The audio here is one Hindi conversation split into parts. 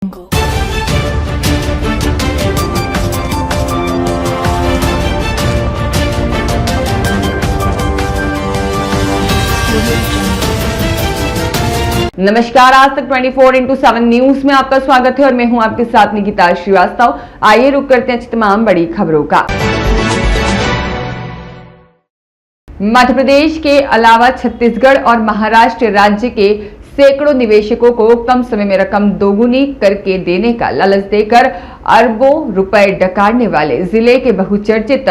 नमस्कार, आज तक 24x7 न्यूज में आपका स्वागत है और मैं हूं आपके साथ निकिता श्रीवास्तव। आइए रुक करते हैं तमाम बड़ी खबरों का। मध्य प्रदेश के अलावा छत्तीसगढ़ और महाराष्ट्र राज्य के सैकड़ों निवेशकों को कम समय में रकम दोगुनी करके देने का लालच देकर अरबों रुपए डकारने वाले जिले के बहुचर्चित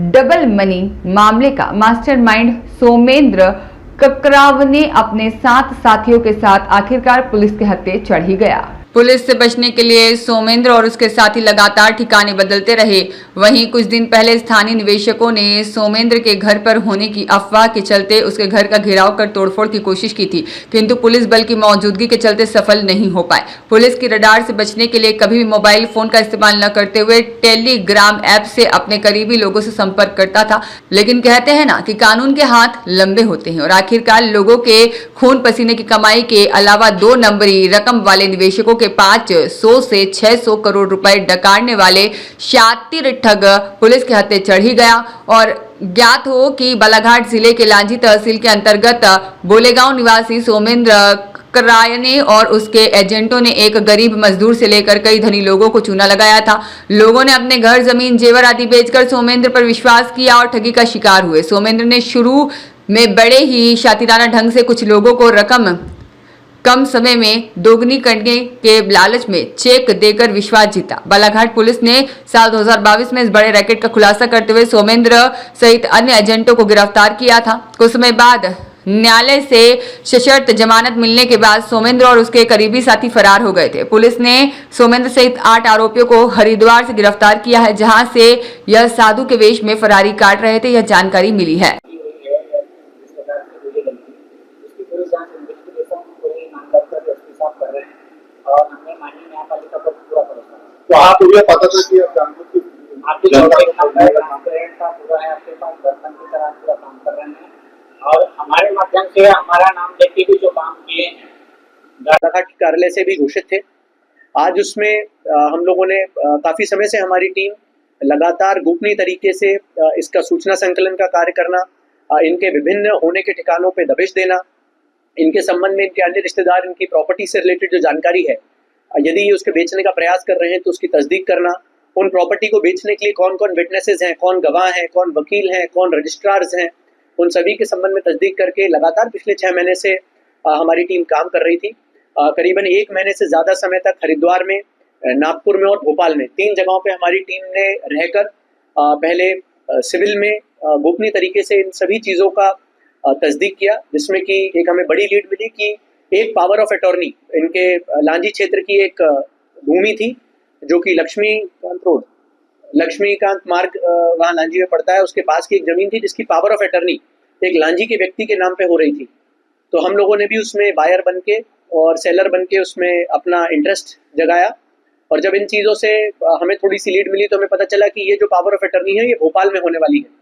डबल मनी मामले का मास्टरमाइंड सोमेंद्र ककराव ने अपने 7 साथियों के साथ आखिरकार पुलिस के हत्थे चढ़ ही गया। पुलिस से बचने के लिए सोमेंद्र और उसके साथी लगातार ठिकाने बदलते रहे। वहीं कुछ दिन पहले स्थानीय निवेशकों ने सोमेंद्र के घर पर होने की अफवाह के चलते उसके घर का घेराव कर तोड़फोड़ की कोशिश की थी, किंतु पुलिस बल की मौजूदगी के चलते सफल नहीं हो पाए। पुलिस की रडार से बचने के लिए कभी भी मोबाइल फोन का इस्तेमाल न करते हुए टेलीग्राम ऐप से अपने करीबी लोगों से संपर्क करता था। लेकिन कहते हैं ना कि कानून के हाथ लंबे होते हैं और आखिरकार लोगों के खून पसीने की कमाई के अलावा 2 नंबरी रकम वाले निवेशकों के 500 से 600 करोड़ रुपए डकारने वाले शातिर ठग पुलिस के हत्थे चढ़ ही गया। और ज्ञात हो कि बालाघाट जिले के लांजी तहसील के अंतर्गत बोलेगांव निवासी सोमेंद्र करायने और उसके एजेंटों ने एक गरीब मजदूर से लेकर कई धनी लोगों को चूना लगाया था। लोगों ने अपने घर, जमीन, जेवर आदि बेचकर सोमेंद्र पर विश्वास किया और ठगी का शिकार हुए। सोमेंद्र ने शुरू में बड़े ही शातिराना ढंग से कुछ लोगों को रकम कम समय में दोगुनी करने के लालच में चेक देकर विश्वास जीता। बालाघाट पुलिस ने साल 2022 में इस बड़े रैकेट का खुलासा करते हुए सोमेंद्र सहित अन्य एजेंटों को गिरफ्तार किया था। कुछ समय बाद न्यायालय से सशर्त जमानत मिलने के बाद सोमेंद्र और उसके करीबी साथी फरार हो गए थे। पुलिस ने सोमेंद्र सहित 8 आरोपियों को हरिद्वार से गिरफ्तार किया है, जहां से यह साधु के वेश में फरारी काट रहे थे, यह जानकारी मिली है। और हमने माननीय न्यायपालिका पर पूरा भरोसा है। तो आप मुझे पता था कि आप जानबूझ के आपके ट्रांसपेरेंट का पूरा है, आपके पास दर्पण की तरह पूरा काम कर रहे हैं और हमारे माध्यम से हमारा नाम लेके भी जो काम किए हैं बालाघाट कार्यालय से भी घोषित थे। आज उसमें हम लोगों ने काफी समय से हमारी टीम लगातार गोपनीय तरीके से इसका सूचना संकलन का कार्य करना, इनके विभिन्न होने के ठिकानों पे दबिश देना, इनके संबंध में इनके अन्य रिश्तेदार, इनकी प्रॉपर्टी से रिलेटेड जो जानकारी है, यदि ये उसके बेचने का प्रयास कर रहे हैं तो उसकी तस्दीक करना, उन प्रॉपर्टी को बेचने के लिए कौन कौन विटनेसेस हैं, कौन गवाह हैं, कौन वकील हैं, कौन रजिस्ट्रार्स हैं, उन सभी के संबंध में तस्दीक करके लगातार पिछले 6 महीने से हमारी टीम काम कर रही थी। करीबन 1 महीने से ज़्यादा समय तक हरिद्वार में, नागपुर में और भोपाल में 3 जगहों पर हमारी टीम ने रहकर पहले सिविल में गोपनीय तरीके से इन सभी चीज़ों का तस्दीक किया, जिसमें कि एक हमें बड़ी लीड मिली कि एक पावर ऑफ अटॉर्नी इनके लांजी क्षेत्र की एक भूमि थी जो कि लक्ष्मीकांत मार्ग वहाँ लांजी में पड़ता है, उसके पास की एक जमीन थी जिसकी पावर ऑफ अटॉर्नी एक लांजी के व्यक्ति के नाम पे हो रही थी। तो हम लोगों ने भी उसमें बायर बन के और सेलर बन के उसमें अपना इंटरेस्ट जगाया और जब इन चीज़ों से हमें थोड़ी सी लीड मिली तो हमें पता चला कि ये जो पावर ऑफ अटॉर्नी है ये भोपाल में होने वाली है।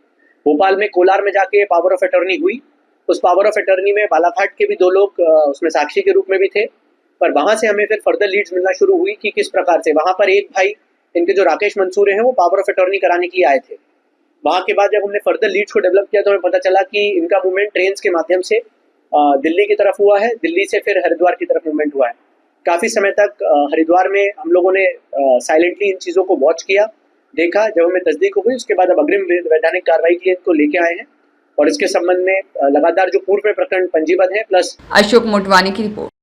भोपाल में कोलार में जाके पावर ऑफ अटॉर्नी हुई। उस पावर ऑफ अटॉर्नी में बालाघाट के भी 2 लोग उसमें साक्षी के रूप में भी थे, पर वहां से हमें फिर फर्दर लीड्स मिलना शुरू हुई कि किस प्रकार से वहां पर एक भाई इनके जो राकेश मंसूरे हैं वो पावर ऑफ अटॉर्नी कराने के लिए आए थे। वहां के बाद जब हमने फर्दर लीड्स को डेवलप किया तो हमें पता चला कि इनका मूवमेंट ट्रेन के माध्यम से दिल्ली की तरफ हुआ है, दिल्ली से फिर हरिद्वार की तरफ मूवमेंट हुआ है। काफ़ी समय तक हरिद्वार में हम लोगों ने साइलेंटली इन चीज़ों को वॉच किया, देखा। जब हमें तस्दीक हो गई उसके बाद अब अग्रिम वैधानिक कार्रवाई के लिए इनको लेके आए हैं और इसके संबंध में लगातार जो पूर्व में प्रकरण पंजीबद्ध है प्लस। अशोक मोटवानी की रिपोर्ट।